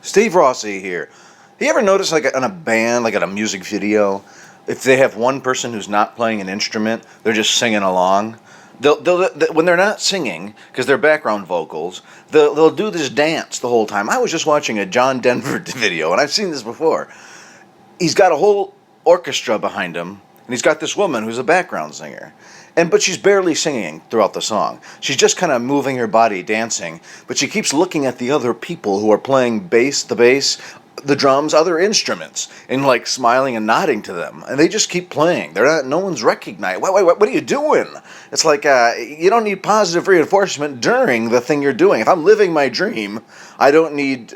Steve Rossi here. You ever notice, like, on a band, like at a music video, if they have one person who's not playing an instrument, they're just singing along? When they're not singing, because they're background vocals, they'll do this dance the whole time. I was just watching a John Denver video, and I've seen this before. He's got a whole orchestra behind him, and he's got this woman who's a background singer. But she's barely singing throughout the song. She's just kind of moving her body, dancing, but she keeps looking at the other people who are playing the bass, the drums, other instruments, and like smiling and nodding to them. And they just keep playing. No one's recognized. What are you doing? It's like you don't need positive reinforcement during the thing you're doing. If I'm living my dream, I don't need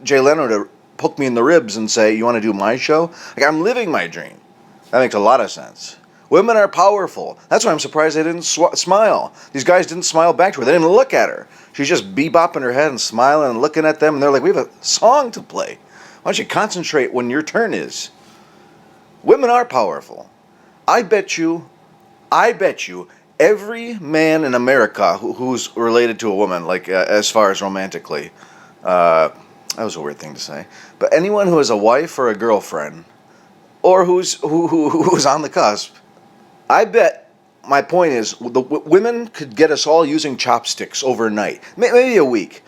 Jay Leno to poke me in the ribs and say, "You want to do my show?" Like, I'm living my dream. That makes a lot of sense. Women are powerful. That's why I'm surprised they didn't smile. These guys didn't smile back to her. They didn't look at her. She's just bebopping her head and smiling and looking at them. And they're like, "We have a song to play. Why don't you concentrate when your turn is?" Women are powerful. I bet you, every man in America who's related to a woman, like as far as romantically, that was a weird thing to say, but anyone who has a wife or a girlfriend, or who's on the cusp, I bet my point is the women could get us all using chopsticks overnight, maybe a week.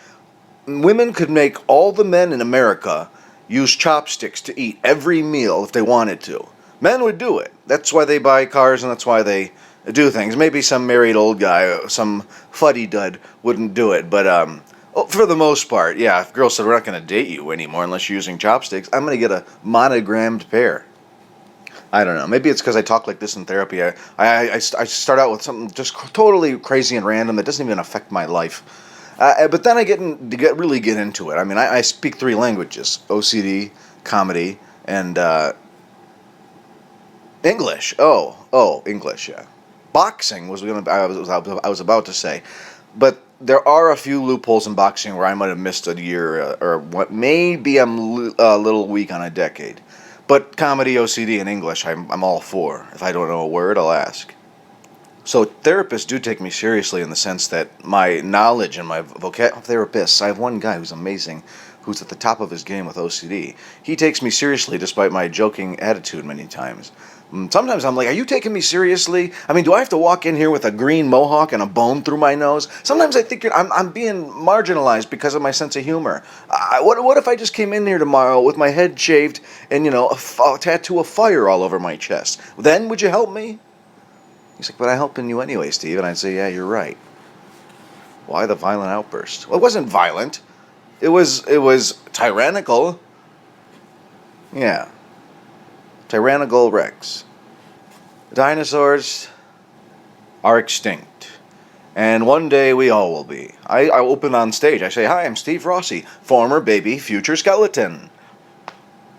Women could make all the men in America use chopsticks to eat every meal if they wanted to. Men would do it. That's why they buy cars and that's why they do things. Maybe some married old guy, some fuddy-dud wouldn't do it, but for the most part, yeah, if girls said, "We're not going to date you anymore unless you're using chopsticks," I'm going to get a monogrammed pair. I don't know. Maybe it's because I talk like this in therapy. I start out with something just totally crazy and random that doesn't even affect my life. But then I really get into it. I mean, I speak 3 languages: OCD, comedy, and English. English. Yeah, boxing I was about to say, but there are a few loopholes in boxing where I might have missed a year or what. Maybe I'm a little weak on a decade. But comedy, OCD, and English, I'm all for. If I don't know a word, I'll ask. So therapists do take me seriously in the sense that my knowledge and my therapists, I have one guy who's amazing, who's at the top of his game with OCD. He takes me seriously despite my joking attitude many times. Sometimes I'm like, "Are you taking me seriously? I mean, do I have to walk in here with a green mohawk and a bone through my nose?" Sometimes I think I'm being marginalized because of my sense of humor. What if I just came in here tomorrow with my head shaved and, a tattoo of fire all over my chest? Then would you help me? He's like, "But I'm helping you anyway, Steve." And I'd say, "Yeah, you're right." Why the violent outburst? Well, it wasn't violent. It was tyrannical. Yeah. Tyrannical Rex. Dinosaurs are extinct. And one day we all will be. I open on stage. I say, "Hi, I'm Steve Rossi, former baby, future skeleton."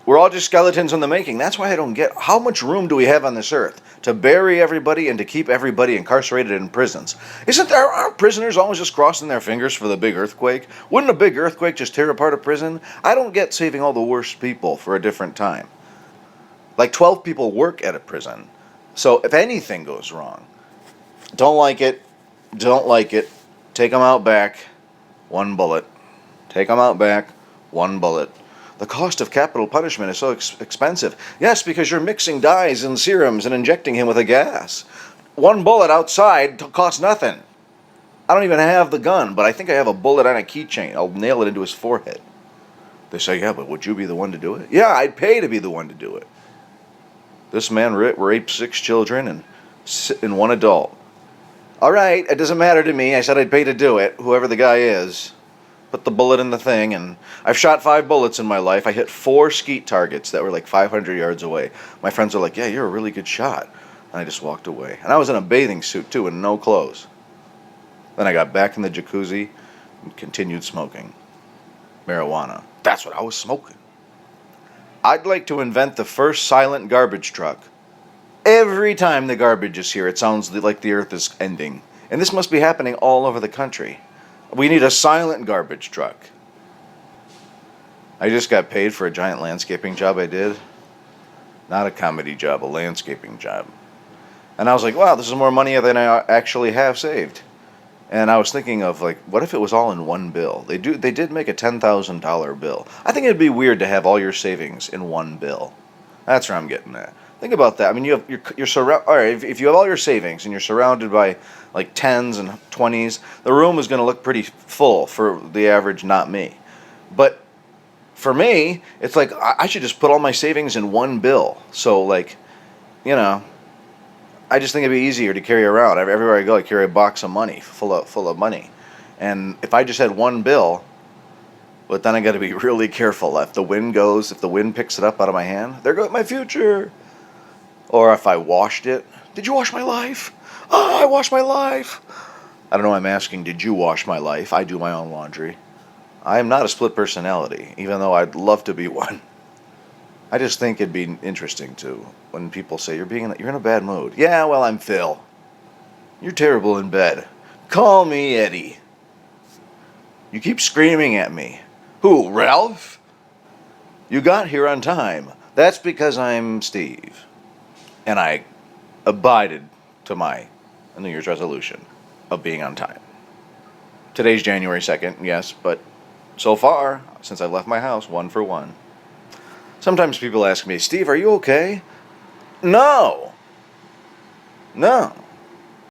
We're all just skeletons in the making. That's why I don't get how much room do we have on this earth to bury everybody and to keep everybody incarcerated in prisons. Aren't prisoners always just crossing their fingers for the big earthquake? Wouldn't a big earthquake just tear apart a prison? I don't get saving all the worst people for a different time. Like 12 people work at a prison. So if anything goes wrong, don't like it, take them out back, 1 bullet. Take them out back, 1 bullet. The cost of capital punishment is so expensive. Yes, because you're mixing dyes and serums and injecting him with a gas. 1 bullet outside costs nothing. I don't even have the gun, but I think I have a bullet on a keychain. I'll nail it into his forehead. They say, "Yeah, but would you be the one to do it?" Yeah, I'd pay to be the one to do it. This man raped 6 children and 1 adult. All right, it doesn't matter to me. I said I'd pay to do it, whoever the guy is. Put the bullet in the thing, and I've shot 5 bullets in my life. I hit 4 skeet targets that were like 500 yards away. My friends are like, "Yeah, you're a really good shot." And I just walked away. And I was in a bathing suit, too, and no clothes. Then I got back in the jacuzzi and continued smoking marijuana. That's what I was smoking. I'd like to invent the first silent garbage truck. Every time the garbage is here, it sounds like the earth is ending. And this must be happening all over the country. We need a silent garbage truck. I just got paid for a giant landscaping job I did. Not a comedy job, a landscaping job. And I was like, wow, this is more money than I actually have saved. And I was thinking of like, what if it was all in one bill? They did make a $10,000 bill. I think it'd be weird to have all your savings in one bill. That's where I'm getting at. Think about that. I mean, you're surround. All right, if you have all your savings and you're surrounded by like tens and twenties, the room is going to look pretty full for the average not me. But for me, it's like I should just put all my savings in one bill. So like, you know, I just think it'd be easier to carry around. Everywhere I go, I carry a box of money full of money. And if I just had one bill, but then I got to be really careful. If the wind goes, if the wind picks it up out of my hand, there goes my future. Or if I washed it, did you wash my life? Oh, I washed my life. I don't know why I'm asking, did you wash my life? I do my own laundry. I am not a split personality, even though I'd love to be one. I just think it'd be interesting to when people say you're in a bad mood. Yeah, well, I'm Phil. You're terrible in bed. Call me Eddie. You keep screaming at me. Who, Ralph? You got here on time. That's because I'm Steve. And I abided to my New Year's resolution of being on time. Today's January 2nd, yes, but so far, since I left my house, 1 for 1. Sometimes people ask me, Steve, are you okay? No. No.